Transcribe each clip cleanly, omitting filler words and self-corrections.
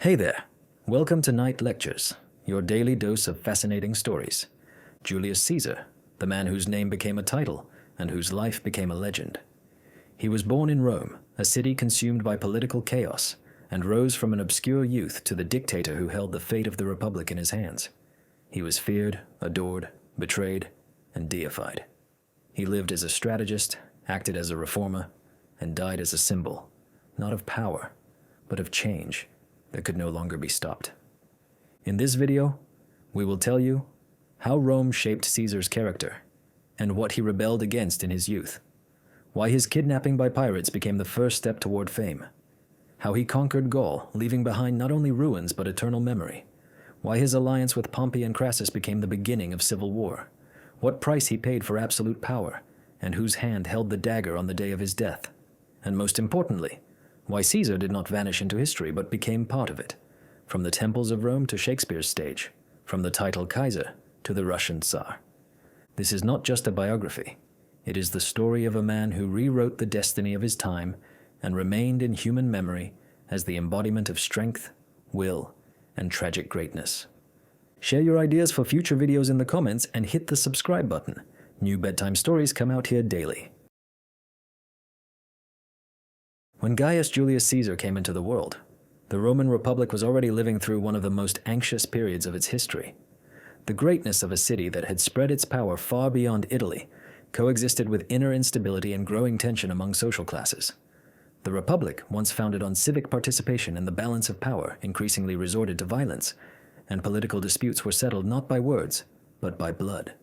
Hey there! Welcome to Night Lectures, your daily dose of fascinating stories. Julius Caesar, the man whose name became a title and whose life became a legend. He was born in Rome, a city consumed by political chaos, and rose from an obscure youth to the dictator who held the fate of the Republic in his hands. He was feared, adored, betrayed, and deified. He lived as a strategist, acted as a reformer, and died as a symbol, not of power, but of change that could no longer be stopped. In this video, we will tell you how Rome shaped Caesar's character and what he rebelled against in his youth, why his kidnapping by pirates became the first step toward fame, how he conquered Gaul, leaving behind not only ruins but eternal memory, why his alliance with Pompey and Crassus became the beginning of civil war, what price he paid for absolute power, and whose hand held the dagger on the day of his death, and most importantly, why Caesar did not vanish into history but became part of it, from the temples of Rome to Shakespeare's stage, from the title Kaiser to the Russian Tsar. This is not just a biography. It is the story of a man who rewrote the destiny of his time and remained in human memory as the embodiment of strength, will, and tragic greatness. Share your ideas for future videos in the comments and hit the subscribe button. New bedtime stories come out here daily. When Gaius Julius Caesar came into the world, the Roman Republic was already living through one of the most anxious periods of its history. The greatness of a city that had spread its power far beyond Italy coexisted with inner instability and growing tension among social classes. The Republic, once founded on civic participation and the balance of power, increasingly resorted to violence, and political disputes were settled not by words, but by blood.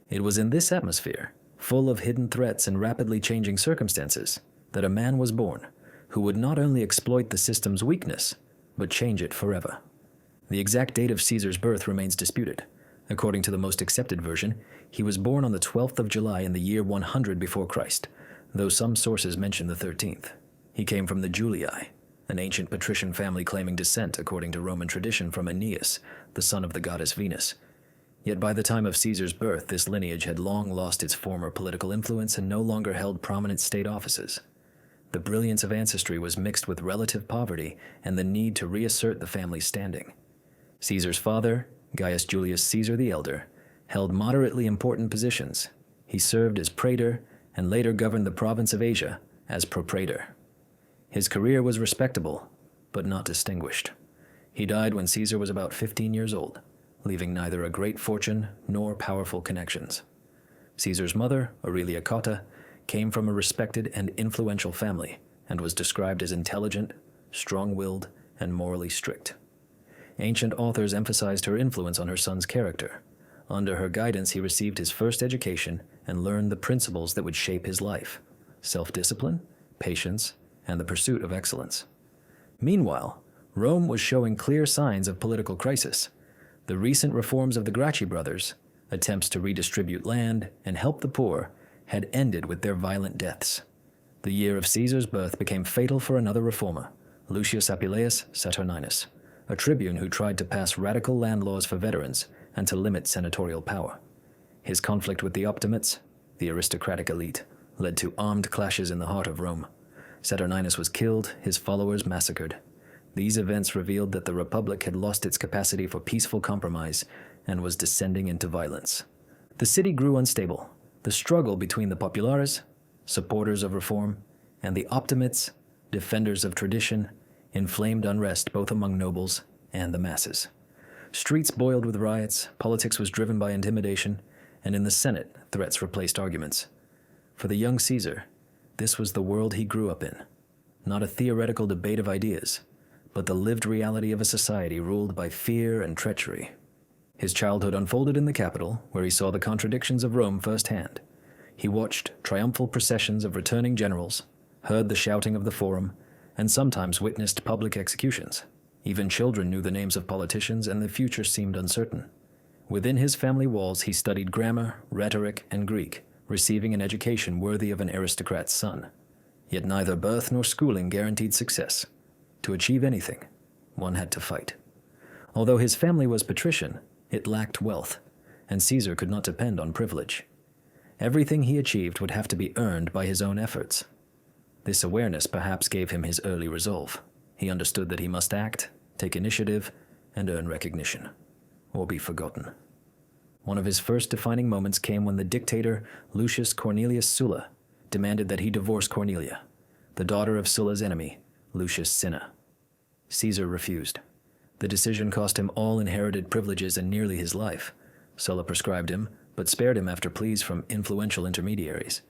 It was in this atmosphere, full of hidden threats and rapidly changing circumstances, that a man was born who would not only exploit the system's weakness, but change it forever. The exact date of Caesar's birth remains disputed. According to the most accepted version, he was born on the 12th of July in the year 100 before Christ, though some sources mention the 13th. He came from the Julii, an ancient patrician family claiming descent, according to Roman tradition, from Aeneas, the son of the goddess Venus. Yet by the time of Caesar's birth, this lineage had long lost its former political influence and no longer held prominent state offices. The brilliance of ancestry was mixed with relative poverty and the need to reassert the family's standing. Caesar's father, Gaius Julius Caesar the Elder, held moderately important positions. He served as praetor and later governed the province of Asia as propraetor. His career was respectable, but not distinguished. He died when Caesar was about 15 years old, leaving neither a great fortune nor powerful connections. Caesar's mother, Aurelia Cotta, came from a respected and influential family and was described as intelligent, strong-willed, and morally strict. Ancient authors emphasized her influence on her son's character. Under her guidance, he received his first education and learned the principles that would shape his life: self-discipline, patience, and the pursuit of excellence. Meanwhile, Rome was showing clear signs of political crisis. The recent reforms of the Gracchi brothers, attempts to redistribute land and help the poor, had ended with their violent deaths. The year of Caesar's birth became fatal for another reformer, Lucius Appius Saturninus, a tribune who tried to pass radical land laws for veterans and to limit senatorial power. His conflict with the Optimates, the aristocratic elite, led to armed clashes in the heart of Rome. Saturninus was killed, his followers massacred. These events revealed that the Republic had lost its capacity for peaceful compromise and was descending into violence. The city grew unstable. The struggle between the populares, supporters of reform, and the Optimates, defenders of tradition, inflamed unrest both among nobles and the masses. Streets boiled with riots, politics was driven by intimidation, and in the Senate, threats replaced arguments. For the young Caesar, this was the world he grew up in, not a theoretical debate of ideas, but the lived reality of a society ruled by fear and treachery. His childhood unfolded in the capital, where he saw the contradictions of Rome firsthand. He watched triumphal processions of returning generals, heard the shouting of the Forum, and sometimes witnessed public executions. Even children knew the names of politicians, and the future seemed uncertain. Within his family walls, he studied grammar, rhetoric, and Greek, receiving an education worthy of an aristocrat's son. Yet neither birth nor schooling guaranteed success. To achieve anything, one had to fight. Although his family was patrician, it lacked wealth, and Caesar could not depend on privilege. Everything he achieved would have to be earned by his own efforts. This awareness perhaps gave him his early resolve. He understood that he must act, take initiative, and earn recognition, or be forgotten. One of his first defining moments came when the dictator Lucius Cornelius Sulla demanded that he divorce Cornelia, the daughter of Sulla's enemy, Lucius Cinna. Caesar refused. The decision cost him all inherited privileges and nearly his life. Sulla proscribed him, but spared him after pleas from influential intermediaries.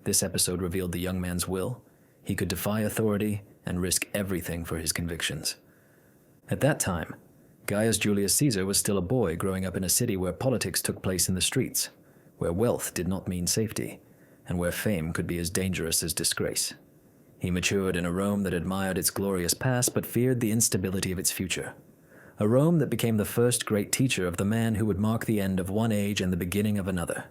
This episode revealed the young man's will. He could defy authority and risk everything for his convictions. At that time, Gaius Julius Caesar was still a boy growing up in a city where politics took place in the streets, where wealth did not mean safety, and where fame could be as dangerous as disgrace. He matured in a Rome that admired its glorious past but feared the instability of its future. A Rome that became the first great teacher of the man who would mark the end of one age and the beginning of another.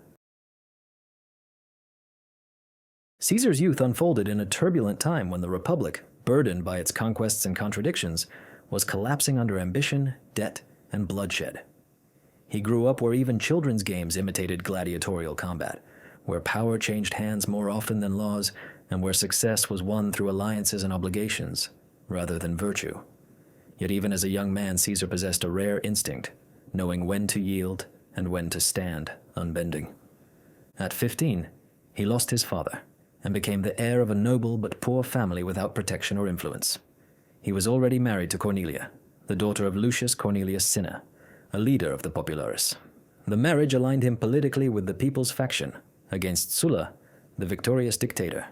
Caesar's youth unfolded in a turbulent time when the Republic, burdened by its conquests and contradictions, was collapsing under ambition, debt, and bloodshed. He grew up where even children's games imitated gladiatorial combat, where power changed hands more often than laws, and where success was won through alliances and obligations, rather than virtue. Yet even as a young man, Caesar possessed a rare instinct, knowing when to yield and when to stand unbending. At 15, he lost his father, and became the heir of a noble but poor family without protection or influence. He was already married to Cornelia, the daughter of Lucius Cornelius Cinna, a leader of the populares. The marriage aligned him politically with the people's faction, against Sulla, the victorious dictator.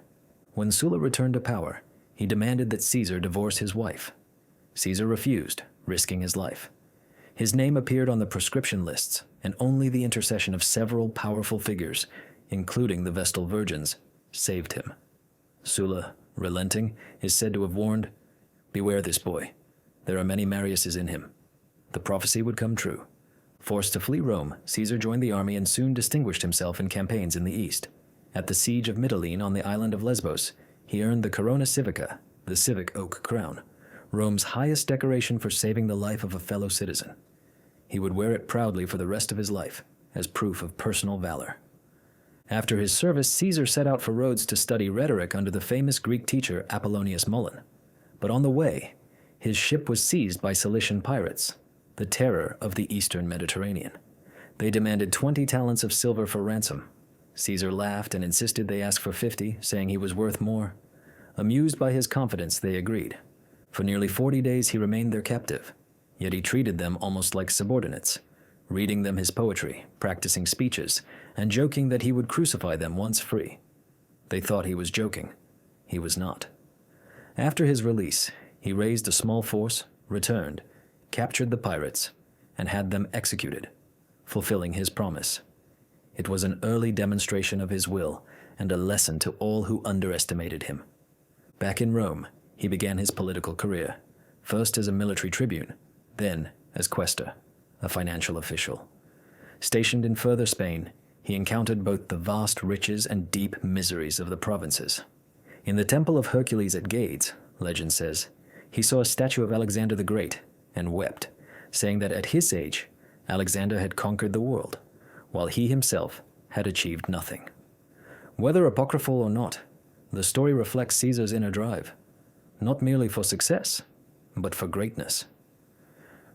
When Sulla returned to power, he demanded that Caesar divorce his wife. Caesar refused, risking his life. His name appeared on the proscription lists, and only the intercession of several powerful figures, including the Vestal Virgins, saved him. Sulla, relenting, is said to have warned, "Beware this boy. There are many Mariuses in him." The prophecy would come true. Forced to flee Rome, Caesar joined the army and soon distinguished himself in campaigns in the east. At the siege of Mytilene on the island of Lesbos, he earned the Corona Civica, the civic oak crown, Rome's highest decoration for saving the life of a fellow citizen. He would wear it proudly for the rest of his life, as proof of personal valor. After his service, Caesar set out for Rhodes to study rhetoric under the famous Greek teacher Apollonius Molon. But on the way, his ship was seized by Cilician pirates, the terror of the eastern Mediterranean. They demanded 20 talents of silver for ransom. Caesar laughed and insisted they ask for 50, saying he was worth more. Amused by his confidence, they agreed. For nearly 40 days he remained their captive, yet he treated them almost like subordinates, reading them his poetry, practicing speeches, and joking that he would crucify them once free. They thought he was joking. He was not. After his release, he raised a small force, returned, captured the pirates, and had them executed, fulfilling his promise. It was an early demonstration of his will and a lesson to all who underestimated him. Back in Rome, he began his political career, first as a military tribune, then as quaestor, a financial official. Stationed in further Spain, he encountered both the vast riches and deep miseries of the provinces. In the Temple of Hercules at Gades, legend says, he saw a statue of Alexander the Great and wept, saying that at his age, Alexander had conquered the world, while he himself had achieved nothing. Whether apocryphal or not, the story reflects Caesar's inner drive, not merely for success, but for greatness.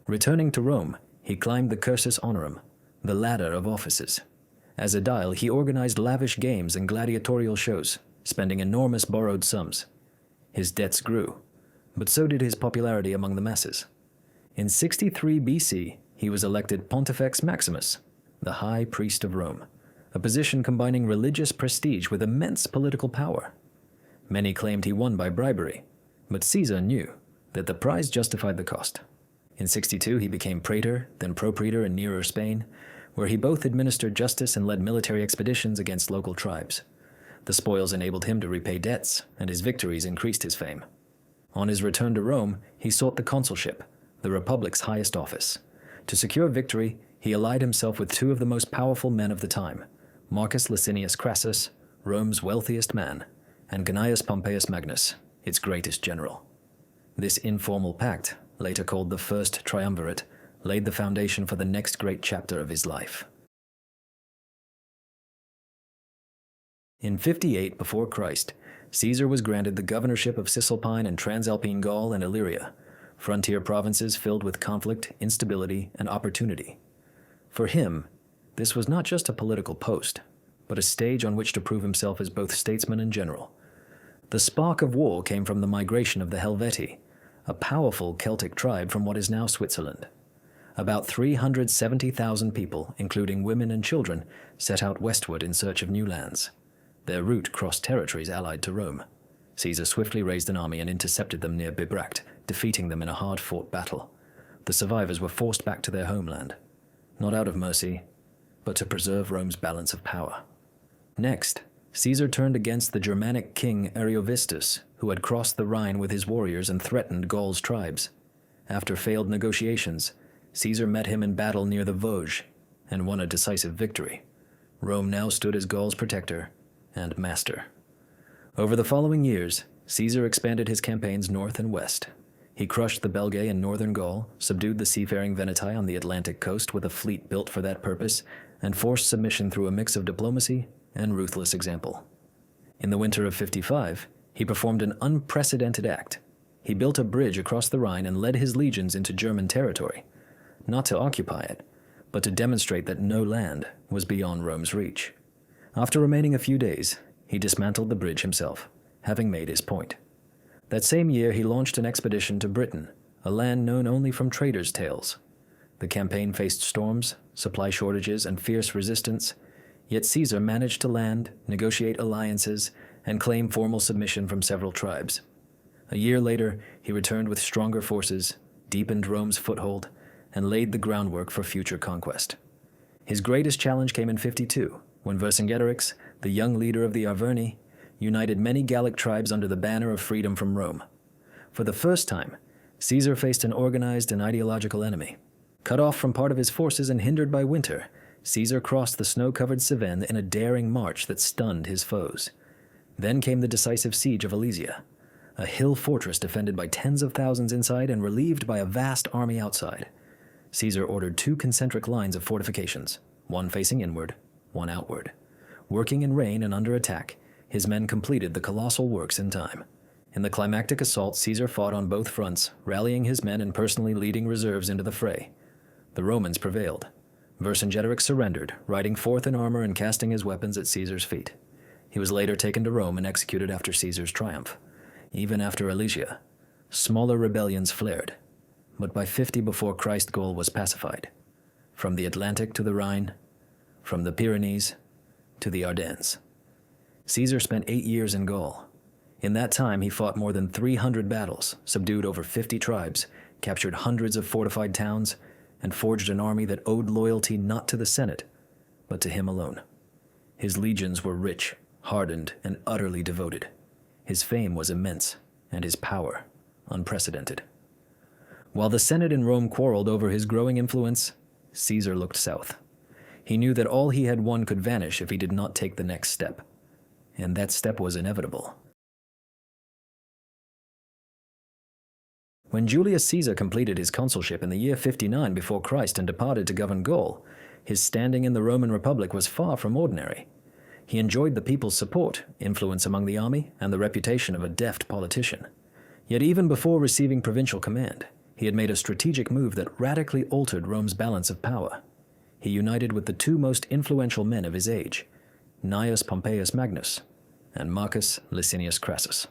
Returning to Rome, he climbed the cursus honorum, the ladder of offices. As a aedile, he organized lavish games and gladiatorial shows, spending enormous borrowed sums. His debts grew, but so did his popularity among the masses. In 63 BC, he was elected Pontifex Maximus, the High Priest of Rome, a position combining religious prestige with immense political power. Many claimed he won by bribery, but Caesar knew that the prize justified the cost. In 62, he became praetor, then propraetor in nearer Spain, where he both administered justice and led military expeditions against local tribes. The spoils enabled him to repay debts, and his victories increased his fame. On his return to Rome, he sought the consulship, the Republic's highest office. To secure victory, he allied himself with two of the most powerful men of the time, Marcus Licinius Crassus, Rome's wealthiest man, and Gnaeus Pompeius Magnus, its greatest general. This informal pact, later called the First Triumvirate, laid the foundation for the next great chapter of his life. In 58 before Christ, Caesar was granted the governorship of Cisalpine and Transalpine Gaul and Illyria, frontier provinces filled with conflict, instability, and opportunity. For him, this was not just a political post, but a stage on which to prove himself as both statesman and general. The spark of war came from the migration of the Helvetii, a powerful Celtic tribe from what is now Switzerland. About 370,000 people, including women and children, set out westward in search of new lands. Their route crossed territories allied to Rome. Caesar swiftly raised an army and intercepted them near Bibracte, defeating them in a hard-fought battle. The survivors were forced back to their homeland, not out of mercy, but to preserve Rome's balance of power. Next, Caesar turned against the Germanic king Ariovistus, who had crossed the Rhine with his warriors and threatened Gaul's tribes. After failed negotiations, Caesar met him in battle near the Vosges and won a decisive victory. Rome now stood as Gaul's protector and master. Over the following years, Caesar expanded his campaigns north and west. He crushed the Belgae in northern Gaul, subdued the seafaring Veneti on the Atlantic coast with a fleet built for that purpose, and forced submission through a mix of diplomacy and ruthless example. In the winter of 55, he performed an unprecedented act. He built a bridge across the Rhine and led his legions into German territory, not to occupy it, but to demonstrate that no land was beyond Rome's reach. After remaining a few days, he dismantled the bridge himself, having made his point. That same year, he launched an expedition to Britain, a land known only from traders' tales. The campaign faced storms, supply shortages, and fierce resistance, yet Caesar managed to land, negotiate alliances, and claim formal submission from several tribes. A year later, he returned with stronger forces, deepened Rome's foothold, and laid the groundwork for future conquest. His greatest challenge came in 52, when Vercingetorix, the young leader of the Arverni, united many Gallic tribes under the banner of freedom from Rome. For the first time, Caesar faced an organized and ideological enemy. Cut off from part of his forces and hindered by winter, Caesar crossed the snow-covered Cevennes in a daring march that stunned his foes. Then came the decisive siege of Alesia, a hill fortress defended by tens of thousands inside and relieved by a vast army outside. Caesar ordered 2 concentric lines of fortifications, one facing inward, one outward. Working in rain and under attack, his men completed the colossal works in time. In the climactic assault, Caesar fought on both fronts, rallying his men and personally leading reserves into the fray. The Romans prevailed. Vercingetorix surrendered, riding forth in armor and casting his weapons at Caesar's feet. He was later taken to Rome and executed after Caesar's triumph. Even after Alesia, smaller rebellions flared, but by 50 before Christ Gaul was pacified. From the Atlantic to the Rhine, from the Pyrenees to the Ardennes. Caesar spent 8 years in Gaul. In that time, he fought more than 300 battles, subdued over 50 tribes, captured hundreds of fortified towns, and forged an army that owed loyalty not to the Senate, but to him alone. His legions were rich, hardened, and utterly devoted. His fame was immense, and his power unprecedented. While the Senate in Rome quarreled over his growing influence, Caesar looked south. He knew that all he had won could vanish if he did not take the next step, and that step was inevitable. When Julius Caesar completed his consulship in the year 59 before Christ and departed to govern Gaul, his standing in the Roman Republic was far from ordinary. He enjoyed the people's support, influence among the army, and the reputation of a deft politician. Yet even before receiving provincial command, he had made a strategic move that radically altered Rome's balance of power. He united with the 2 most influential men of his age, Gnaeus Pompeius Magnus and Marcus Licinius Crassus.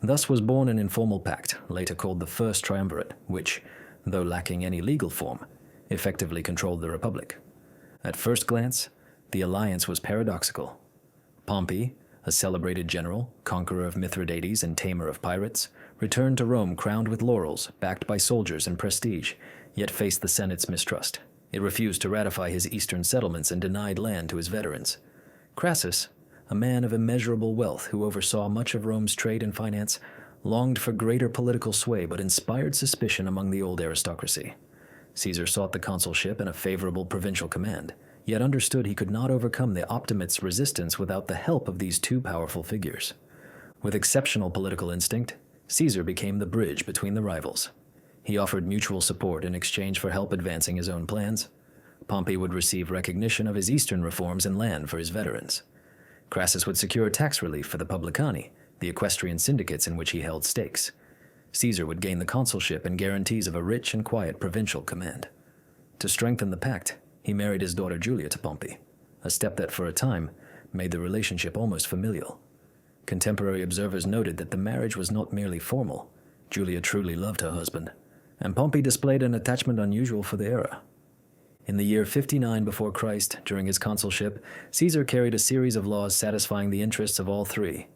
Thus was born an informal pact, later called the First Triumvirate, which, though lacking any legal form, effectively controlled the Republic. At first glance, the alliance was paradoxical. Pompey, a celebrated general, conqueror of Mithridates and tamer of pirates, returned to Rome crowned with laurels, backed by soldiers and prestige, yet faced the Senate's mistrust. It refused to ratify his eastern settlements and denied land to his veterans. Crassus, a man of immeasurable wealth who oversaw much of Rome's trade and finance, longed for greater political sway but inspired suspicion among the old aristocracy. Caesar sought the consulship and a favorable provincial command, yet understood he could not overcome the Optimates' resistance without the help of these 2 powerful figures. With exceptional political instinct, Caesar became the bridge between the rivals. He offered mutual support in exchange for help advancing his own plans. Pompey would receive recognition of his eastern reforms and land for his veterans. Crassus would secure tax relief for the publicani, the equestrian syndicates in which he held stakes. Caesar would gain the consulship and guarantees of a rich and quiet provincial command. To strengthen the pact, he married his daughter Julia to Pompey, a step that for a time made the relationship almost familial. Contemporary observers noted that the marriage was not merely formal. Julia truly loved her husband, and Pompey displayed an attachment unusual for the era. In the year 59 before Christ, during his consulship, Caesar carried a series of laws satisfying the interests of all three.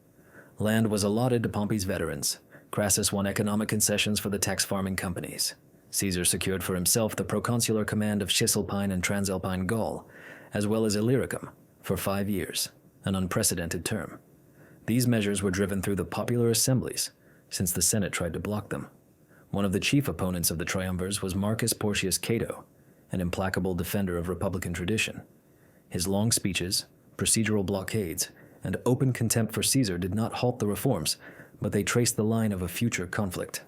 Land was allotted to Pompey's veterans. Crassus won economic concessions for the tax farming companies. Caesar secured for himself the proconsular command of Cisalpine and Transalpine Gaul, as well as Illyricum, for 5 years, an unprecedented term. These measures were driven through the popular assemblies, since the Senate tried to block them. One of the chief opponents of the triumvirs was Marcus Porcius Cato, an implacable defender of republican tradition. His long speeches, procedural blockades, and open contempt for Caesar did not halt the reforms, but they traced the line of a future conflict.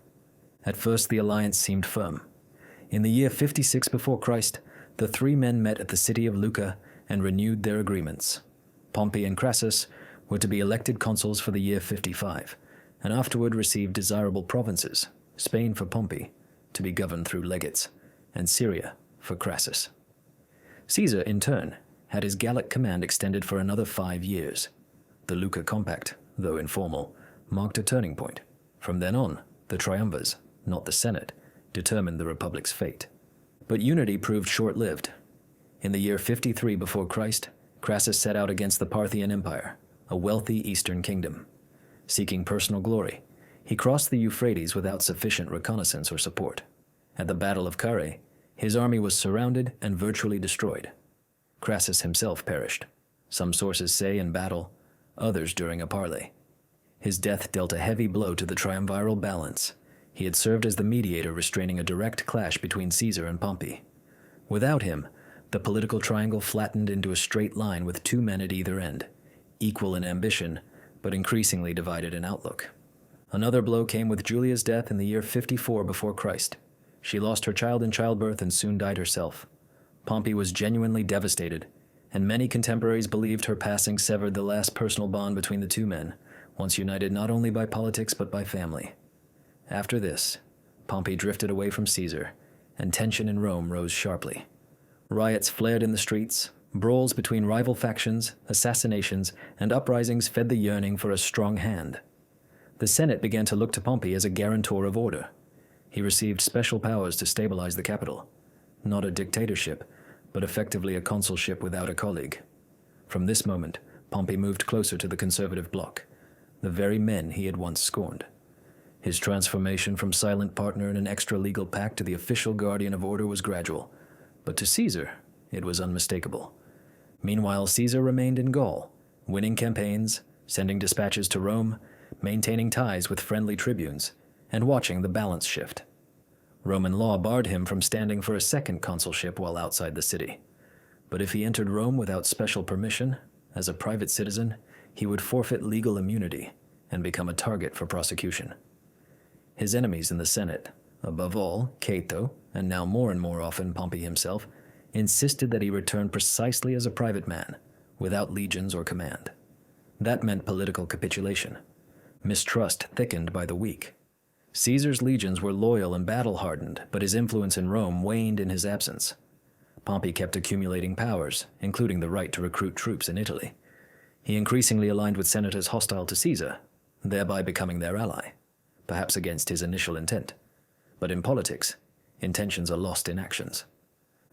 At first, the alliance seemed firm. In the year 56 before Christ, the three men met at the city of Lucca and renewed their agreements. Pompey and Crassus were to be elected consuls for the year 55, and afterward received desirable provinces, Spain for Pompey, to be governed through legates, and Syria for Crassus. Caesar, in turn, had his Gallic command extended for another 5 years. The Lucca Compact, though informal, marked a turning point. From then on, the triumvirs, not the Senate, determined the republic's fate. But unity proved short-lived. In the year 53 before Christ, Crassus set out against the Parthian Empire, a wealthy eastern kingdom. Seeking personal glory, he crossed the Euphrates without sufficient reconnaissance or support. At the Battle of Carrhae, his army was surrounded and virtually destroyed. Crassus himself perished, some sources say in battle, others during a parley. His death dealt a heavy blow to the triumviral balance. He had served as the mediator restraining a direct clash between Caesar and Pompey. Without him, the political triangle flattened into a straight line with two men at either end, equal in ambition, but increasingly divided in outlook. Another blow came with Julia's death in the year 54 before Christ. She lost her child in childbirth and soon died herself. Pompey was genuinely devastated, and many contemporaries believed her passing severed the last personal bond between the two men, once united not only by politics but by family. After this, Pompey drifted away from Caesar, and tension in Rome rose sharply. Riots flared in the streets, brawls between rival factions, assassinations, and uprisings fed the yearning for a strong hand. The Senate began to look to Pompey as a guarantor of order. He received special powers to stabilize the capital. Not a dictatorship, but effectively a consulship without a colleague. From this moment, Pompey moved closer to the conservative bloc, the very men he had once scorned. His transformation from silent partner in an extra-legal pact to the official guardian of order was gradual, but to Caesar, it was unmistakable. Meanwhile, Caesar remained in Gaul, winning campaigns, sending dispatches to Rome, maintaining ties with friendly tribunes, and watching the balance shift. Roman law barred him from standing for a second consulship while outside the city. But if he entered Rome without special permission, as a private citizen, he would forfeit legal immunity and become a target for prosecution. His enemies in the Senate, above all Cato, and now more and more often Pompey himself, insisted that he return precisely as a private man, without legions or command. That meant political capitulation. Mistrust thickened by the weak. Caesar's legions were loyal and battle-hardened, but his influence in Rome waned in his absence. Pompey kept accumulating powers, including the right to recruit troops in Italy. He increasingly aligned with senators hostile to Caesar, thereby becoming their ally, perhaps against his initial intent. But in politics, intentions are lost in actions.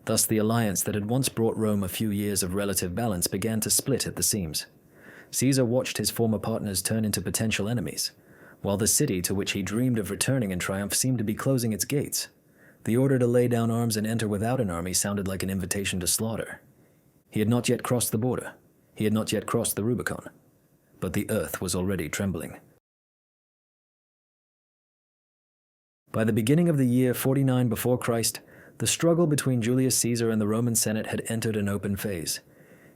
Thus, the alliance that had once brought Rome a few years of relative balance began to split at the seams. Caesar watched his former partners turn into potential enemies, while the city to which he dreamed of returning in triumph seemed to be closing its gates. The order to lay down arms and enter without an army sounded like an invitation to slaughter. He had not yet crossed the border. He had not yet crossed the Rubicon. But the earth was already trembling. By the beginning of the year 49 before Christ, the struggle between Julius Caesar and the Roman Senate had entered an open phase.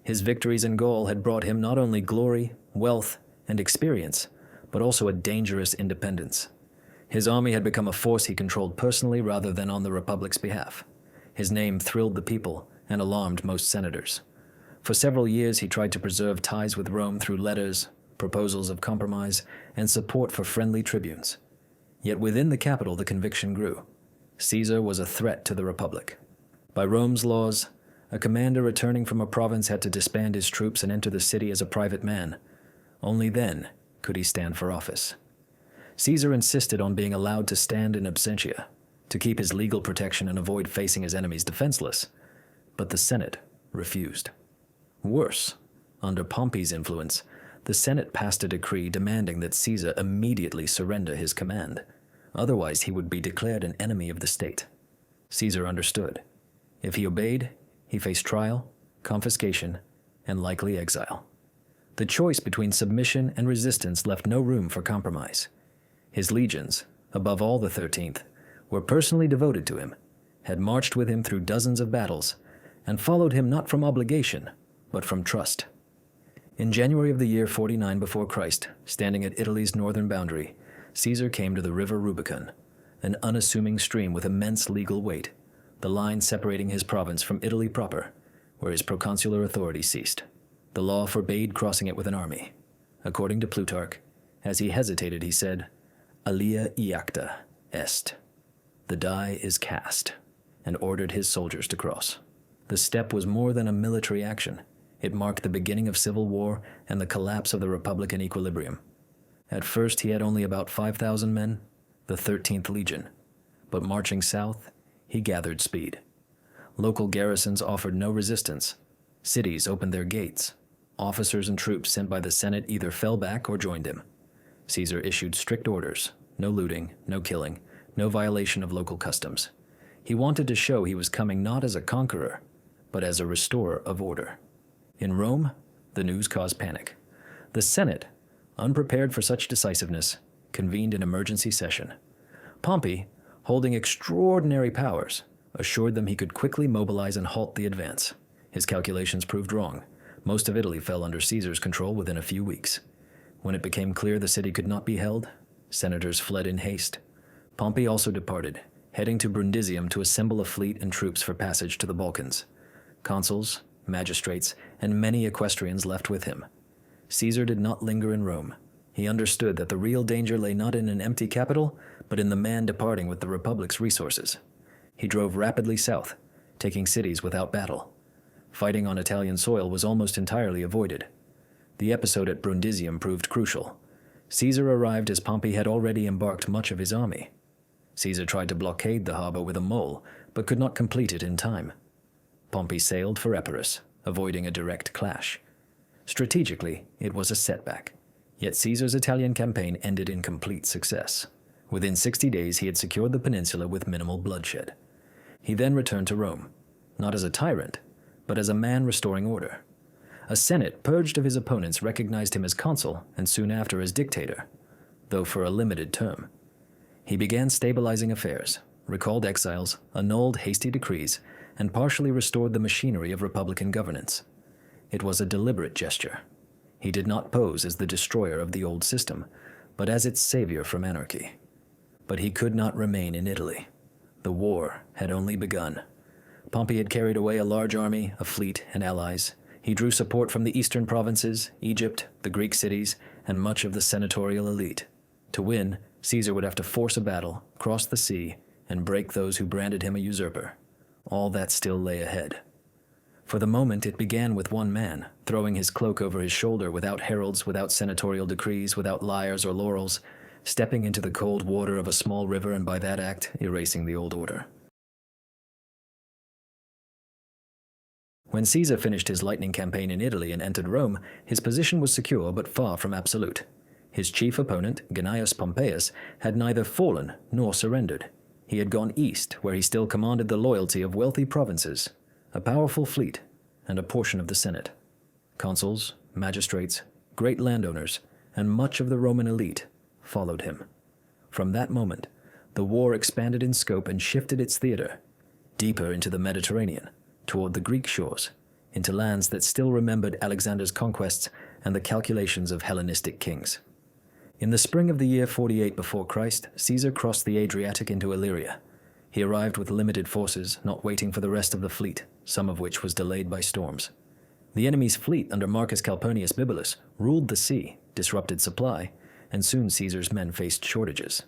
His victories in Gaul had brought him not only glory, wealth, and experience, but also a dangerous independence. His army had become a force he controlled personally rather than on the Republic's behalf. His name thrilled the people and alarmed most senators. For several years he tried to preserve ties with Rome through letters, proposals of compromise, and support for friendly tribunes. Yet within the capital the conviction grew. Caesar was a threat to the Republic. By Rome's laws, a commander returning from a province had to disband his troops and enter the city as a private man. Only then could he stand for office. Caesar insisted on being allowed to stand in absentia, to keep his legal protection and avoid facing his enemies defenseless, but the Senate refused. Worse, under Pompey's influence, the Senate passed a decree demanding that Caesar immediately surrender his command. Otherwise, he would be declared an enemy of the state. Caesar understood. If he obeyed, he faced trial, confiscation, and likely exile. The choice between submission and resistance left no room for compromise. His legions, above all the 13th, were personally devoted to him, had marched with him through dozens of battles, and followed him not from obligation, but from trust. In January of the year 49 before Christ, standing at Italy's northern boundary, Caesar came to the River Rubicon, an unassuming stream with immense legal weight, the line separating his province from Italy proper, where his proconsular authority ceased. The law forbade crossing it with an army. According to Plutarch, as he hesitated, he said, "Alia iacta est." The die is cast, and ordered his soldiers to cross. The step was more than a military action. It marked the beginning of civil war and the collapse of the Republican equilibrium. At first, he had only about 5,000 men, the 13th Legion. But marching south, he gathered speed. Local garrisons offered no resistance. Cities opened their gates. Officers and troops sent by the Senate either fell back or joined him. Caesar issued strict orders: no looting, no killing, no violation of local customs. He wanted to show he was coming not as a conqueror, but as a restorer of order. In Rome, the news caused panic. The Senate, unprepared for such decisiveness, convened an emergency session. Pompey, holding extraordinary powers, assured them he could quickly mobilize and halt the advance. His calculations proved wrong. Most of Italy fell under Caesar's control within a few weeks. When it became clear the city could not be held, senators fled in haste. Pompey also departed, heading to Brundisium to assemble a fleet and troops for passage to the Balkans. Consuls, magistrates, and many equestrians left with him. Caesar did not linger in Rome. He understood that the real danger lay not in an empty capital, but in the man departing with the Republic's resources. He drove rapidly south, taking cities without battle. Fighting on Italian soil was almost entirely avoided. The episode at Brundisium proved crucial. Caesar arrived as Pompey had already embarked much of his army. Caesar tried to blockade the harbor with a mole, but could not complete it in time. Pompey sailed for Epirus, avoiding a direct clash. Strategically, it was a setback. Yet Caesar's Italian campaign ended in complete success. Within 60 days, he had secured the peninsula with minimal bloodshed. He then returned to Rome, not as a tyrant, but as a man restoring order. A Senate purged of his opponents recognized him as consul and soon after as dictator, though for a limited term. He began stabilizing affairs, recalled exiles, annulled hasty decrees, and partially restored the machinery of republican governance. It was a deliberate gesture. He did not pose as the destroyer of the old system, but as its savior from anarchy. But he could not remain in Italy. The war had only begun. Pompey had carried away a large army, a fleet, and allies. He drew support from the eastern provinces, Egypt, the Greek cities, and much of the senatorial elite. To win, Caesar would have to force a battle, cross the sea, and break those who branded him a usurper. All that still lay ahead. For the moment, it began with one man, throwing his cloak over his shoulder without heralds, without senatorial decrees, without lyres or laurels, stepping into the cold water of a small river and by that act erasing the old order. When Caesar finished his lightning campaign in Italy and entered Rome, his position was secure but far from absolute. His chief opponent, Gnaeus Pompeius, had neither fallen nor surrendered. He had gone east, where he still commanded the loyalty of wealthy provinces, a powerful fleet, and a portion of the Senate. Consuls, magistrates, great landowners, and much of the Roman elite followed him. From that moment, the war expanded in scope and shifted its theater deeper into the Mediterranean, toward the Greek shores, into lands that still remembered Alexander's conquests and the calculations of Hellenistic kings. In the spring of the year 48 before Christ, Caesar crossed the Adriatic into Illyria. He arrived with limited forces, not waiting for the rest of the fleet, some of which was delayed by storms. The enemy's fleet under Marcus Calpurnius Bibulus ruled the sea, disrupted supply, and soon Caesar's men faced shortages.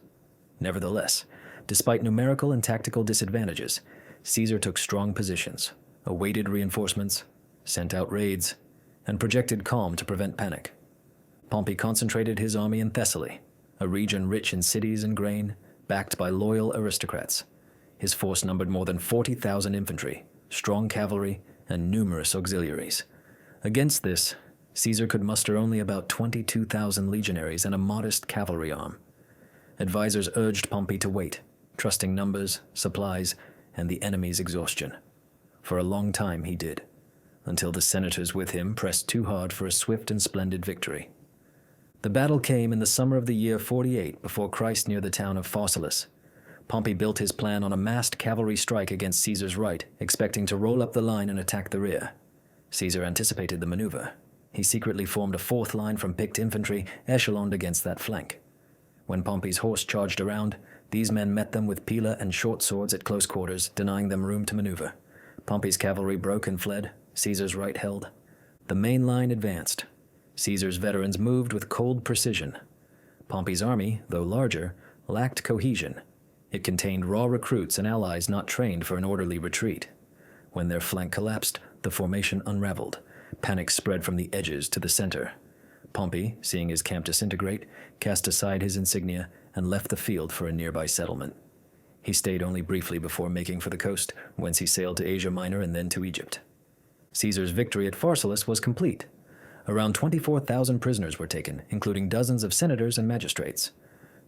Nevertheless, despite numerical and tactical disadvantages, Caesar took strong positions, awaited reinforcements, sent out raids, and projected calm to prevent panic. Pompey concentrated his army in Thessaly, a region rich in cities and grain, backed by loyal aristocrats. His force numbered more than 40,000 infantry, strong cavalry, and numerous auxiliaries. Against this, Caesar could muster only about 22,000 legionaries and a modest cavalry arm. Advisors urged Pompey to wait, trusting numbers, supplies, and the enemy's exhaustion. For a long time he did, until the senators with him pressed too hard for a swift and splendid victory. The battle came in the summer of the year 48 before Christ near the town of Pharsalus. Pompey built his plan on a massed cavalry strike against Caesar's right, expecting to roll up the line and attack the rear. Caesar anticipated the maneuver. He secretly formed a fourth line from picked infantry, echeloned against that flank. When Pompey's horse charged around, these men met them with pila and short swords at close quarters, denying them room to maneuver. Pompey's cavalry broke and fled. Caesar's right held. The main line advanced. Caesar's veterans moved with cold precision. Pompey's army, though larger, lacked cohesion. It contained raw recruits and allies not trained for an orderly retreat. When their flank collapsed, the formation unraveled. Panic spread from the edges to the center. Pompey, seeing his camp disintegrate, cast aside his insignia and left the field for a nearby settlement. He stayed only briefly before making for the coast, whence he sailed to Asia Minor and then to Egypt. Caesar's victory at Pharsalus was complete. Around 24,000 prisoners were taken, including dozens of senators and magistrates.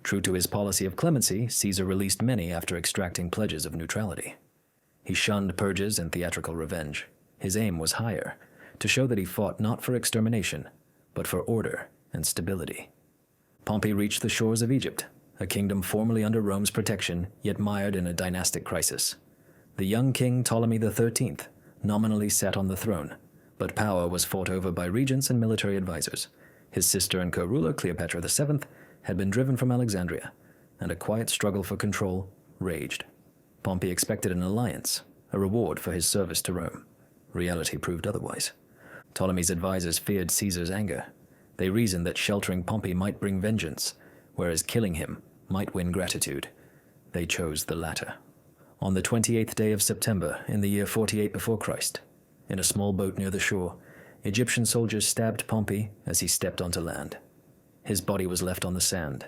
True to his policy of clemency, Caesar released many after extracting pledges of neutrality. He shunned purges and theatrical revenge. His aim was higher, to show that he fought not for extermination, but for order and stability. Pompey reached the shores of Egypt, a kingdom formerly under Rome's protection, yet mired in a dynastic crisis. The young king Ptolemy XIII nominally sat on the throne, but power was fought over by regents and military advisors. His sister and co-ruler, Cleopatra VII, had been driven from Alexandria, and a quiet struggle for control raged. Pompey expected an alliance, a reward for his service to Rome. Reality proved otherwise. Ptolemy's advisors feared Caesar's anger. They reasoned that sheltering Pompey might bring vengeance, whereas killing him might win gratitude. They chose the latter. On the 28th day of September, in the year 48 before Christ, in a small boat near the shore, Egyptian soldiers stabbed Pompey as he stepped onto land. His body was left on the sand.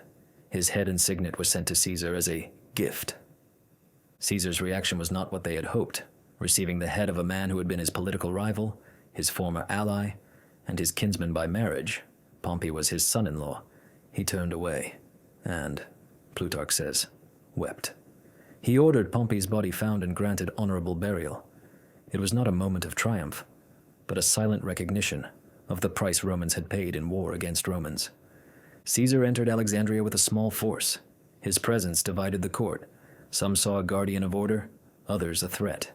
His head and signet were sent to Caesar as a gift. Caesar's reaction was not what they had hoped. Receiving the head of a man who had been his political rival, his former ally, and his kinsman by marriage, Pompey was his son-in-law, he turned away and, Plutarch says, wept. He ordered Pompey's body found and granted honorable burial. It was not a moment of triumph, but a silent recognition of the price Romans had paid in war against Romans. Caesar entered Alexandria with a small force. His presence divided the court. Some saw a guardian of order, others a threat.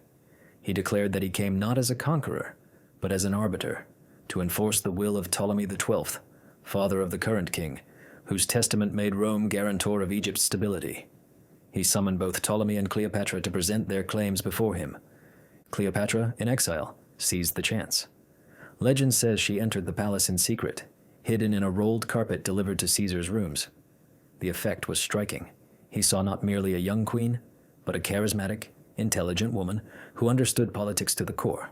He declared that he came not as a conqueror, but as an arbiter, to enforce the will of Ptolemy XII, father of the current king, whose testament made Rome guarantor of Egypt's stability. He summoned both Ptolemy and Cleopatra to present their claims before him. Cleopatra, in exile, seized the chance. Legend says she entered the palace in secret, hidden in a rolled carpet delivered to Caesar's rooms. The effect was striking. He saw not merely a young queen, but a charismatic, intelligent woman who understood politics to the core.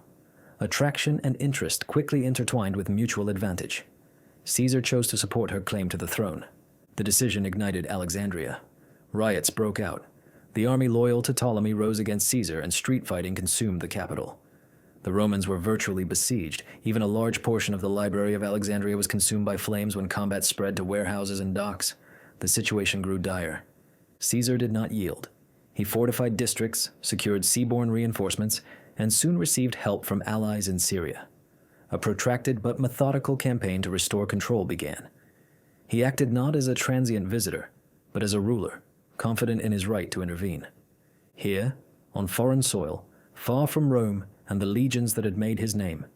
Attraction and interest quickly intertwined with mutual advantage. Caesar chose to support her claim to the throne. The decision ignited Alexandria. Riots broke out. The army loyal to Ptolemy rose against Caesar, and street fighting consumed the capital. The Romans were virtually besieged. Even a large portion of the library of Alexandria was consumed by flames when combat spread to warehouses and docks. The situation grew dire. Caesar did not yield. He fortified districts, secured seaborne reinforcements, and soon received help from allies in Syria. A protracted but methodical campaign to restore control began. He acted not as a transient visitor, but as a ruler, confident in his right to intervene. Here, on foreign soil, far from Rome and the legions that had made his name,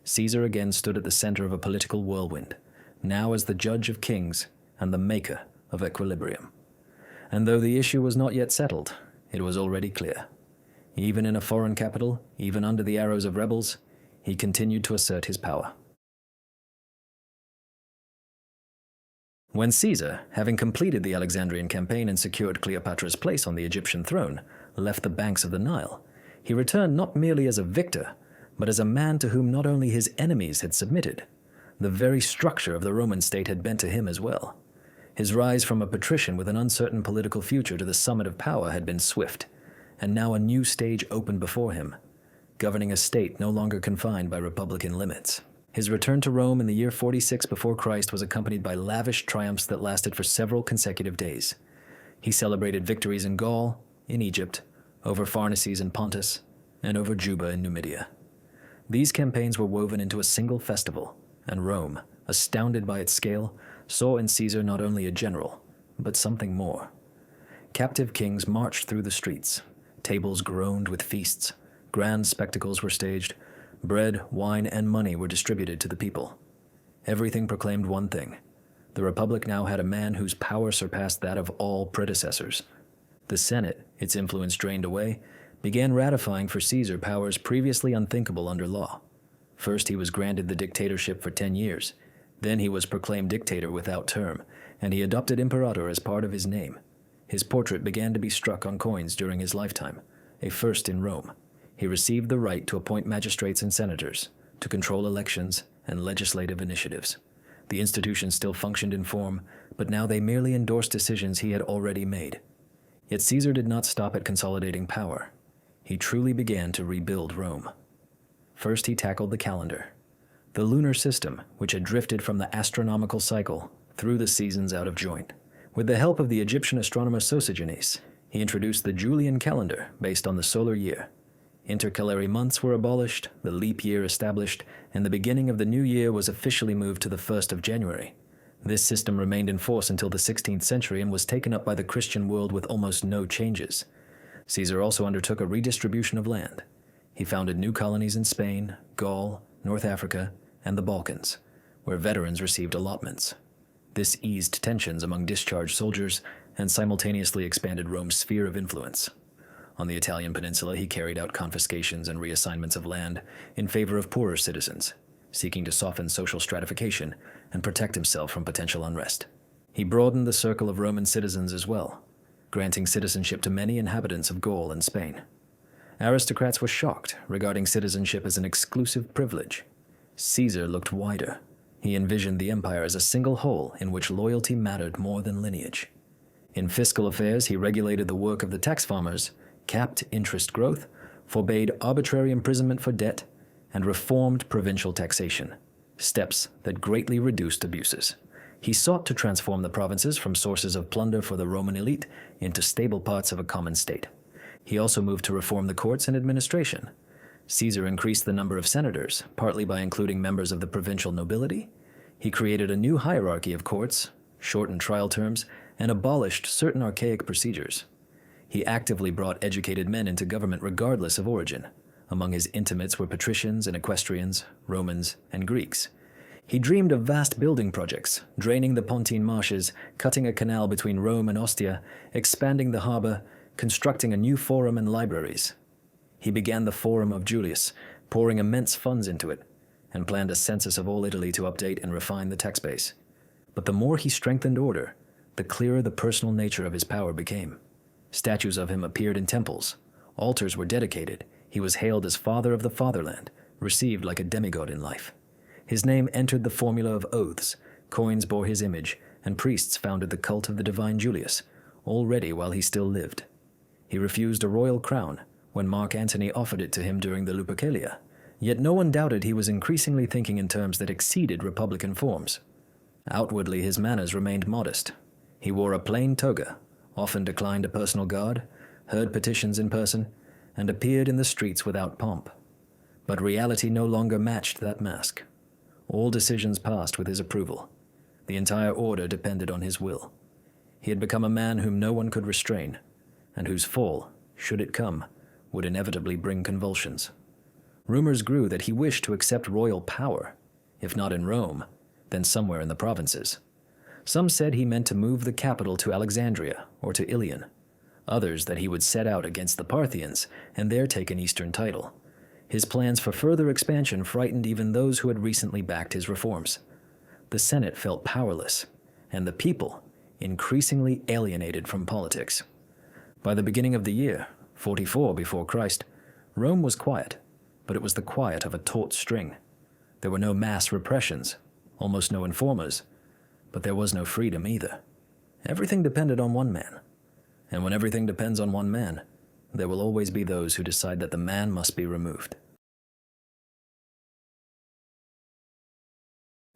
Caesar again stood at the center of a political whirlwind, now as the judge of kings and the maker of equilibrium. And though the issue was not yet settled, it was already clear. Even in a foreign capital, even under the arrows of rebels, he continued to assert his power. When Caesar, having completed the Alexandrian campaign and secured Cleopatra's place on the Egyptian throne, left the banks of the Nile, he returned not merely as a victor, but as a man to whom not only his enemies had submitted, the very structure of the Roman state had bent to him as well. His rise from a patrician with an uncertain political future to the summit of power had been swift, and now a new stage opened before him, governing a state no longer confined by republican limits. His return to Rome in the year 46 before Christ was accompanied by lavish triumphs that lasted for several consecutive days. He celebrated victories in Gaul, in Egypt, over Pharnaces and Pontus, and over Juba in Numidia. These campaigns were woven into a single festival, and Rome, astounded by its scale, saw in Caesar not only a general, but something more. Captive kings marched through the streets. Tables groaned with feasts. Grand spectacles were staged. Bread, wine, and money were distributed to the people. Everything proclaimed one thing. The Republic now had a man whose power surpassed that of all predecessors. The Senate, its influence drained away, began ratifying for Caesar powers previously unthinkable under law. First, he was granted the dictatorship for 10 years. Then he was proclaimed dictator without term, and he adopted imperator as part of his name. His portrait began to be struck on coins during his lifetime, a first in Rome. He received the right to appoint magistrates and senators, to control elections and legislative initiatives. The institutions still functioned in form, but now they merely endorsed decisions he had already made. Yet Caesar did not stop at consolidating power. He truly began to rebuild Rome. First, he tackled the calendar. The lunar system, which had drifted from the astronomical cycle, threw the seasons out of joint. With the help of the Egyptian astronomer Sosigenes, he introduced the Julian calendar based on the solar year. Intercalary months were abolished, the leap year established, and the beginning of the new year was officially moved to the 1st of January. This system remained in force until the 16th century and was taken up by the Christian world with almost no changes. Caesar also undertook a redistribution of land. He founded new colonies in Spain, Gaul, North Africa, and the Balkans, where veterans received allotments. This eased tensions among discharged soldiers and simultaneously expanded Rome's sphere of influence. On the Italian peninsula, he carried out confiscations and reassignments of land in favor of poorer citizens, seeking to soften social stratification and protect himself from potential unrest. He broadened the circle of Roman citizens as well, granting citizenship to many inhabitants of Gaul and Spain. Aristocrats were shocked, regarding citizenship as an exclusive privilege. Caesar looked wider. He envisioned the empire as a single whole in which loyalty mattered more than lineage. In fiscal affairs, he regulated the work of the tax farmers, capped interest growth, forbade arbitrary imprisonment for debt, and reformed provincial taxation, steps that greatly reduced abuses. He sought to transform the provinces from sources of plunder for the Roman elite into stable parts of a common state. He also moved to reform the courts and administration. Caesar increased the number of senators, partly by including members of the provincial nobility. He created a new hierarchy of courts, shortened trial terms, and abolished certain archaic procedures. He actively brought educated men into government regardless of origin. Among his intimates were patricians and equestrians, Romans, and Greeks. He dreamed of vast building projects, draining the Pontine marshes, cutting a canal between Rome and Ostia, expanding the harbor, constructing a new forum and libraries. He began the Forum of Julius, pouring immense funds into it, and planned a census of all Italy to update and refine the tax base. But the more he strengthened order, the clearer the personal nature of his power became. Statues of him appeared in temples. Altars were dedicated. He was hailed as father of the fatherland, received like a demigod in life. His name entered the formula of oaths, coins bore his image, and priests founded the cult of the divine Julius, already while he still lived. He refused a royal crown when Mark Antony offered it to him during the Lupercalia, yet no one doubted he was increasingly thinking in terms that exceeded republican forms. Outwardly, his manners remained modest. He wore a plain toga, often declined a personal guard, heard petitions in person, and appeared in the streets without pomp. But reality no longer matched that mask. All decisions passed with his approval. The entire order depended on his will. He had become a man whom no one could restrain, and whose fall, should it come, would inevitably bring convulsions. Rumors grew that he wished to accept royal power, if not in Rome, then somewhere in the provinces. Some said he meant to move the capital to Alexandria or to Ilion. Others that he would set out against the Parthians and there take an eastern title. His plans for further expansion frightened even those who had recently backed his reforms. The Senate felt powerless. and the people increasingly alienated from politics. By the beginning of the year, 44 before Christ, Rome was quiet, but it was the quiet of a taut string. There were no mass repressions, almost no informers, but there was no freedom either. Everything depended on one man. And when everything depends on one man, there will always be those who decide that the man must be removed.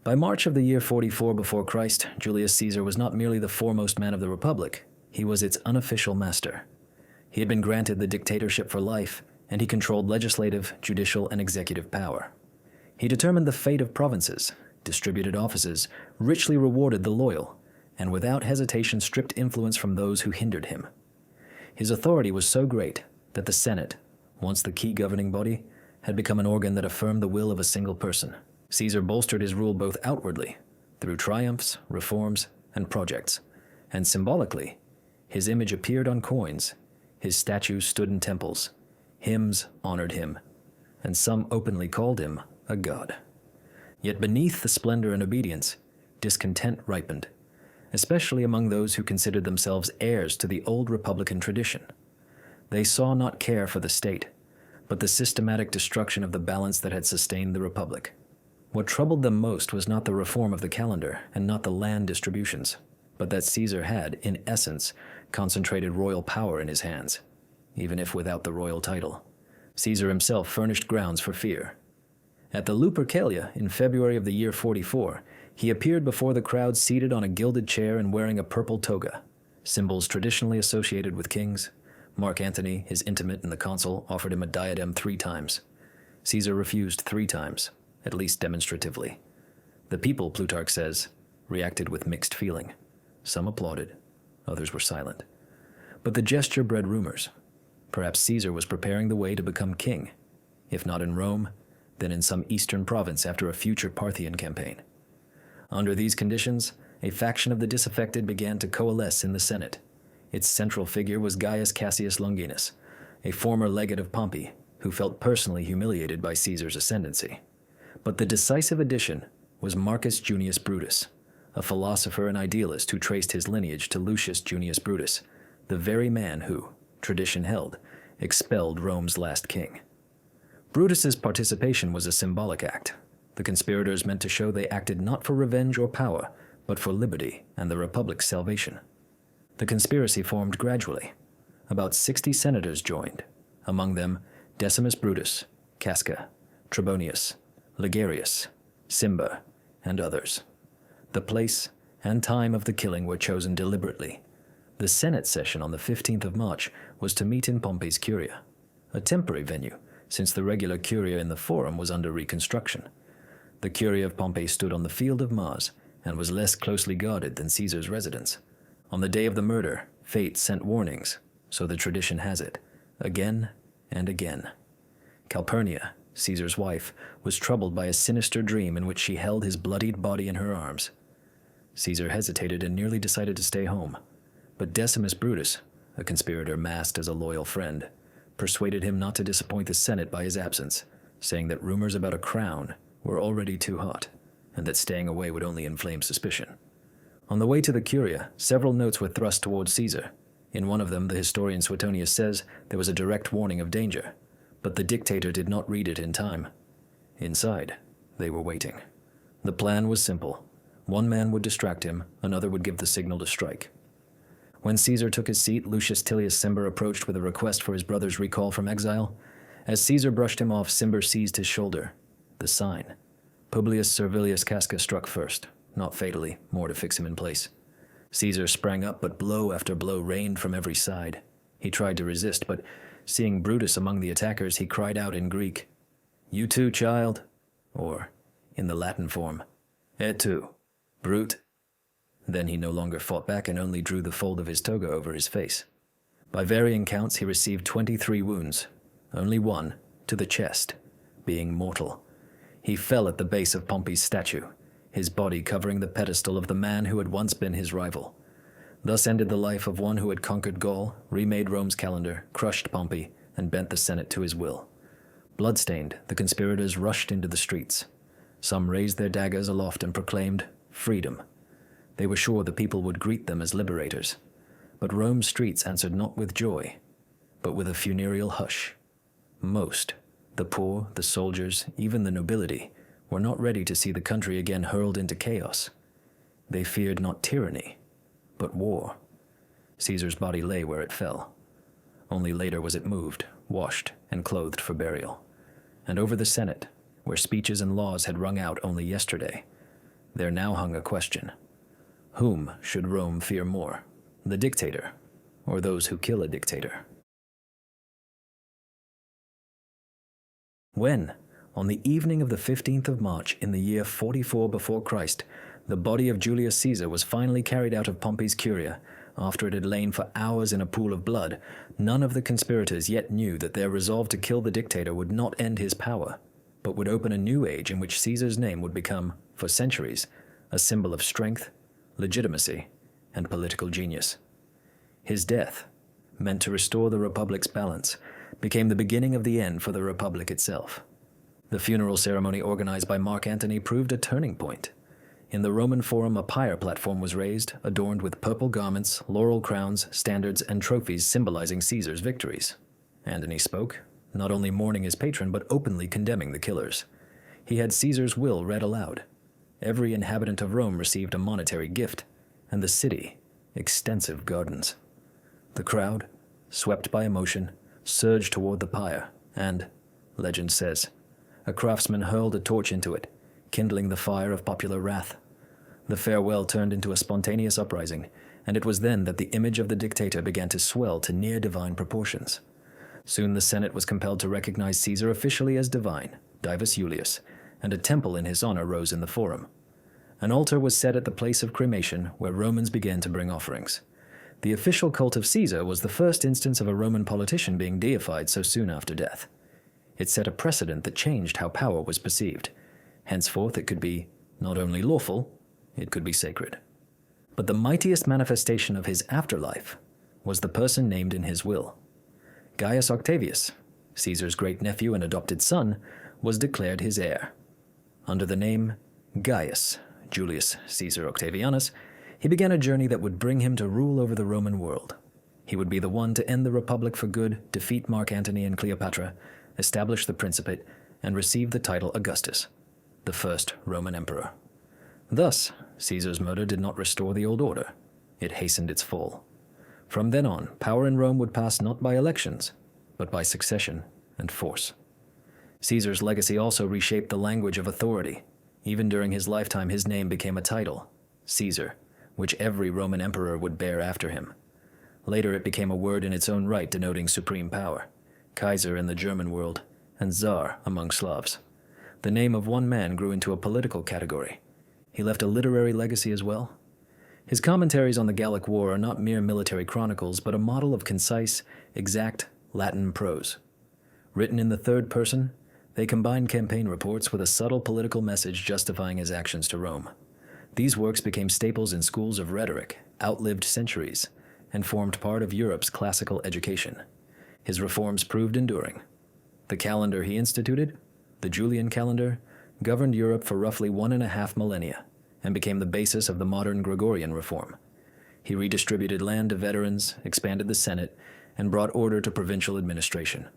By March of the year 44 before Christ, Julius Caesar was not merely the foremost man of the Republic, he was its unofficial master. He had been granted the dictatorship for life, and he controlled legislative, judicial, and executive power. He determined the fate of provinces, distributed offices, richly rewarded the loyal, and without hesitation stripped influence from those who hindered him. His authority was so great that the Senate, once the key governing body, had become an organ that affirmed the will of a single person. Caesar bolstered his rule both outwardly, through triumphs, reforms, and projects, and symbolically, his image appeared on coins, his statues stood in temples, hymns honored him, and some openly called him a god. Yet beneath the splendor and obedience, discontent ripened, especially among those who considered themselves heirs to the old republican tradition. They saw not care for the state, but the systematic destruction of the balance that had sustained the republic. What troubled them most was not the reform of the calendar and not the land distributions, but that Caesar had, in essence, concentrated royal power in his hands, even if without the royal title. Caesar himself furnished grounds for fear. At the Lupercalia in February of the year 44, he appeared before the crowd seated on a gilded chair and wearing a purple toga, symbols traditionally associated with kings. Mark Antony, his intimate and the consul, offered him a diadem 3 times. Caesar refused 3 times, at least demonstratively. The people, Plutarch says, reacted with mixed feeling. Some applauded, others were silent. But the gesture bred rumors. Perhaps Caesar was preparing the way to become king, if not in Rome, then in some eastern province after a future Parthian campaign. Under these conditions, a faction of the disaffected began to coalesce in the Senate. Its central figure was Gaius Cassius Longinus, a former legate of Pompey, who felt personally humiliated by Caesar's ascendancy. But the decisive addition was Marcus Junius Brutus, a philosopher and idealist who traced his lineage to Lucius Junius Brutus, the very man who, tradition held, expelled Rome's last king. Brutus's participation was a symbolic act. The conspirators meant to show they acted not for revenge or power, but for liberty and the Republic's salvation. The conspiracy formed gradually. About 60 senators joined, among them Decimus Brutus, Casca, Trebonius, Ligarius, Cimber, and others. The place and time of the killing were chosen deliberately. The Senate session on the 15th of March was to meet in Pompey's Curia, a temporary venue, since the regular Curia in the Forum was under reconstruction. The Curia of Pompey stood on the Field of Mars and was less closely guarded than Caesar's residence. On the day of the murder, fate sent warnings, so the tradition has it, again and again. Calpurnia, Caesar's wife, was troubled by a sinister dream in which she held his bloodied body in her arms. Caesar hesitated and nearly decided to stay home, but Decimus Brutus, a conspirator masked as a loyal friend, persuaded him not to disappoint the Senate by his absence, saying that rumors about a crown were already too hot, and that staying away would only inflame suspicion. On the way to the Curia, several notes were thrust towards Caesar. In one of them, the historian Suetonius says there was a direct warning of danger, but the dictator did not read it in time. Inside, they were waiting. The plan was simple. One man would distract him, another would give the signal to strike. When Caesar took his seat, Lucius Tillius Cimber approached with a request for his brother's recall from exile. As Caesar brushed him off, Cimber seized his shoulder. The sign. Publius Servilius Casca struck first, not fatally, more to fix him in place. Caesar sprang up, but blow after blow rained from every side. He tried to resist, but seeing Brutus among the attackers, he cried out in Greek, "You too, child," or, in the Latin form, "Et tu, brute." Then he no longer fought back and only drew the fold of his toga over his face. By varying counts, he received 23 wounds, only one, to the chest, being mortal. He fell at the base of Pompey's statue, his body covering the pedestal of the man who had once been his rival. Thus ended the life of one who had conquered Gaul, remade Rome's calendar, crushed Pompey, and bent the Senate to his will. Bloodstained, the conspirators rushed into the streets. Some raised their daggers aloft and proclaimed, "Freedom." They were sure the people would greet them as liberators. But Rome's streets answered not with joy, but with a funereal hush. Most, the poor, the soldiers, even the nobility, were not ready to see the country again hurled into chaos. They feared not tyranny, but war. Caesar's body lay where it fell. Only later was it moved, washed, and clothed for burial. And over the Senate, where speeches and laws had rung out only yesterday, there now hung a question. Whom should Rome fear more, the dictator, or those who kill a dictator? When, on the evening of the 15th of March in the year 44 before Christ, the body of Julius Caesar was finally carried out of Pompey's curia, after it had lain for hours in a pool of blood, none of the conspirators yet knew that their resolve to kill the dictator would not end his power, but would open a new age in which Caesar's name would become, for centuries, a symbol of strength, legitimacy, and political genius. His death, meant to restore the Republic's balance, became the beginning of the end for the Republic itself. The funeral ceremony organized by Mark Antony proved a turning point. In the Roman Forum, a pyre platform was raised, adorned with purple garments, laurel crowns, standards, and trophies symbolizing Caesar's victories. Antony spoke, not only mourning his patron, but openly condemning the killers. He had Caesar's will read aloud. Every inhabitant of Rome received a monetary gift, and the city, extensive gardens. The crowd, swept by emotion, surged toward the pyre, and, legend says, a craftsman hurled a torch into it, kindling the fire of popular wrath. The farewell turned into a spontaneous uprising, and it was then that the image of the dictator began to swell to near divine proportions. Soon the Senate was compelled to recognize Caesar officially as divine, Divus Iulius, and a temple in his honor rose in the Forum. An altar was set at the place of cremation where Romans began to bring offerings. The official cult of Caesar was the first instance of a Roman politician being deified so soon after death. It set a precedent that changed how power was perceived. Henceforth it could be not only lawful, it could be sacred. But the mightiest manifestation of his afterlife was the person named in his will. Gaius Octavius, Caesar's great-nephew and adopted son, was declared his heir. Under the name Gaius Julius Caesar Octavianus, he began a journey that would bring him to rule over the Roman world. He would be the one to end the Republic for good, defeat Mark Antony and Cleopatra, establish the Principate, and receive the title Augustus, the first Roman emperor. Thus, Caesar's murder did not restore the old order. It hastened its fall. From then on, power in Rome would pass not by elections, but by succession and force. Caesar's legacy also reshaped the language of authority. Even during his lifetime, his name became a title, Caesar, which every Roman emperor would bear after him. Later it became a word in its own right denoting supreme power, Kaiser in the German world, and Tsar among Slavs. The name of one man grew into a political category. He left a literary legacy as well. His commentaries on the Gallic War are not mere military chronicles, but a model of concise, exact Latin prose. Written in the third person, they combine campaign reports with a subtle political message justifying his actions to Rome. These works became staples in schools of rhetoric, outlived centuries, and formed part of Europe's classical education. His reforms proved enduring. The calendar he instituted, the Julian calendar, governed Europe for roughly 1.5 millennia, and became the basis of the modern Gregorian reform. He redistributed land to veterans, expanded the Senate, and brought order to provincial administration.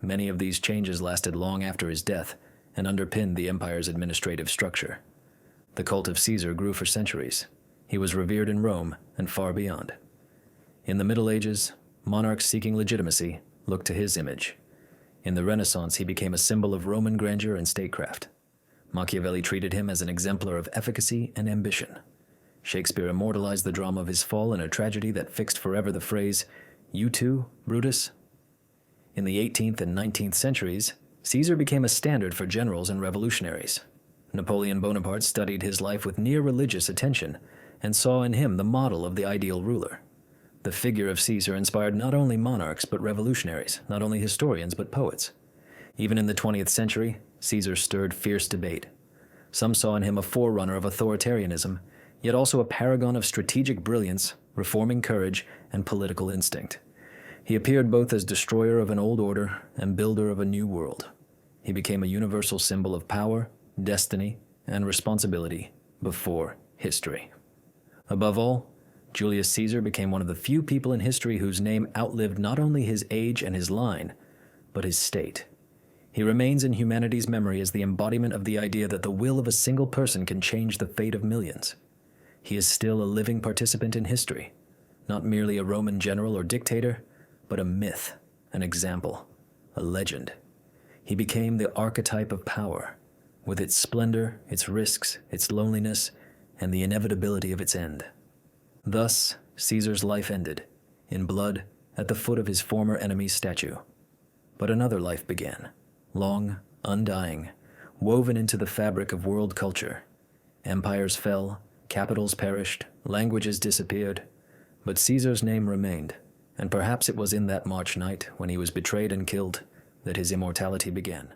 Many of these changes lasted long after his death and underpinned the empire's administrative structure. The cult of Caesar grew for centuries. He was revered in Rome and far beyond. In the Middle Ages, monarchs seeking legitimacy looked to his image. In the Renaissance, he became a symbol of Roman grandeur and statecraft. Machiavelli treated him as an exemplar of efficacy and ambition. Shakespeare immortalized the drama of his fall in a tragedy that fixed forever the phrase, "You too, Brutus?" In the 18th and 19th centuries, Caesar became a standard for generals and revolutionaries. Napoleon Bonaparte studied his life with near religious attention and saw in him the model of the ideal ruler. The figure of Caesar inspired not only monarchs but revolutionaries, not only historians but poets. Even in the 20th century, Caesar stirred fierce debate. Some saw in him a forerunner of authoritarianism, yet also a paragon of strategic brilliance, reforming courage, and political instinct. He appeared both as destroyer of an old order and builder of a new world. He became a universal symbol of power, destiny, and responsibility before history. Above all, Julius Caesar became one of the few people in history whose name outlived not only his age and his line, but his state. He remains in humanity's memory as the embodiment of the idea that the will of a single person can change the fate of millions. He is still a living participant in history, not merely a Roman general or dictator, but a myth, an example, a legend. He became the archetype of power, with its splendor, its risks, its loneliness, and the inevitability of its end. Thus, Caesar's life ended, in blood, at the foot of his former enemy's statue. But another life began, long, undying, woven into the fabric of world culture. Empires fell, capitals perished, languages disappeared, but Caesar's name remained, and perhaps it was in that March night when he was betrayed and killed that his immortality began.